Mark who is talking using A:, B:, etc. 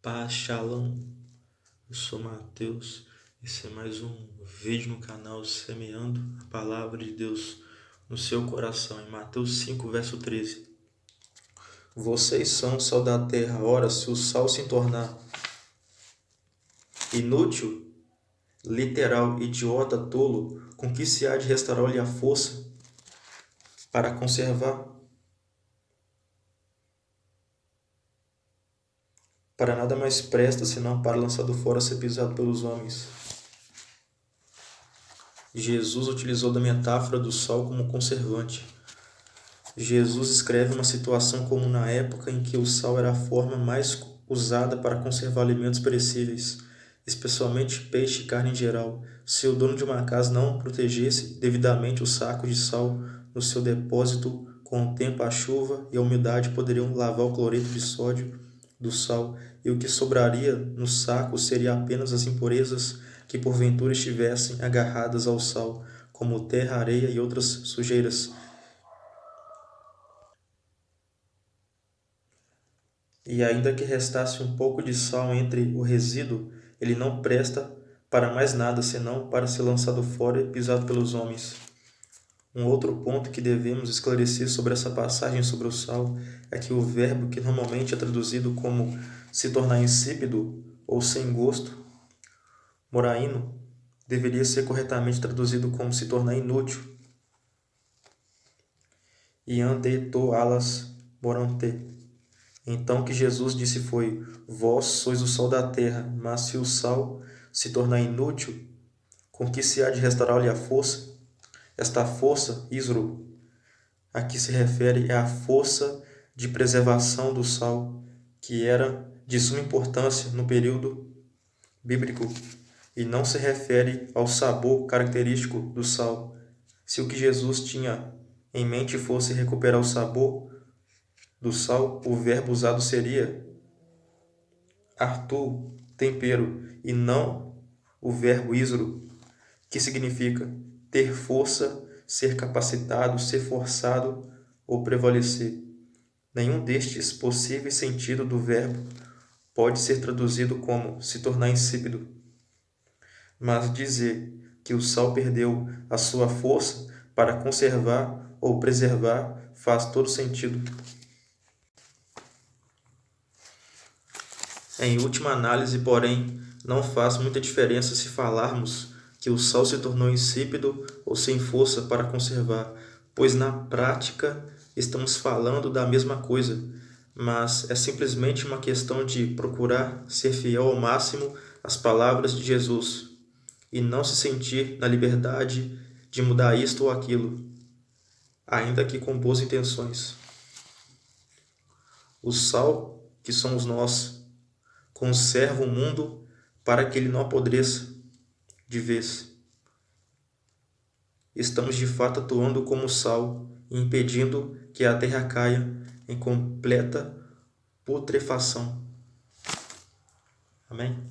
A: Paz, Shalom, eu sou Mateus. Esse é mais um vídeo no canal Semeando a Palavra de Deus no seu coração, em Mateus 5, verso 13. Vocês são o sal da terra. Ora, se o sal se tornar inútil, literal, idiota, tolo, com que se há de restaurar-lhe a força para conservar? Para nada mais presta, senão para lançado fora ser pisado pelos homens. Jesus utilizou da metáfora do sal como conservante. Jesus escreve uma situação comum na época em que o sal era a forma mais usada para conservar alimentos perecíveis, especialmente peixe e carne em geral. Se o dono de uma casa não protegesse devidamente o saco de sal no seu depósito, com o tempo a chuva e a umidade poderiam lavar o cloreto de sódio do sal, e o que sobraria no saco seria apenas as impurezas que porventura estivessem agarradas ao sal, como terra, areia e outras sujeiras. E ainda que restasse um pouco de sal entre o resíduo, ele não presta para mais nada, senão para ser lançado fora e pisado pelos homens. Um outro ponto que devemos esclarecer sobre essa passagem sobre o sal é que o verbo que normalmente é traduzido como se tornar insípido ou sem gosto, moraíno, deveria ser corretamente traduzido como se tornar inútil. Iante to alas morante. Então o que Jesus disse foi: vós sois o sal da terra, mas se o sal se tornar inútil, com que se há de restaurar-lhe a força? Esta força, isro, a que se refere é a força de preservação do sal, que era de suma importância no período bíblico, e não se refere ao sabor característico do sal. Se o que Jesus tinha em mente fosse recuperar o sabor do sal, o verbo usado seria artu, tempero, e não o verbo isro, que significa ter força, ser capacitado, ser forçado ou prevalecer. Nenhum destes possíveis sentidos do verbo pode ser traduzido como se tornar insípido. Mas dizer que o sal perdeu a sua força para conservar ou preservar faz todo sentido. Em última análise, porém, não faz muita diferença se falarmos que o sal se tornou insípido ou sem força para conservar, pois na prática estamos falando da mesma coisa, mas é simplesmente uma questão de procurar ser fiel ao máximo às palavras de Jesus e não se sentir na liberdade de mudar isto ou aquilo, ainda que com boas intenções. O sal, que somos nós, conserva o mundo para que ele não apodreça de vez. Estamos de fato atuando como sal, impedindo que a terra caia em completa putrefação. Amém?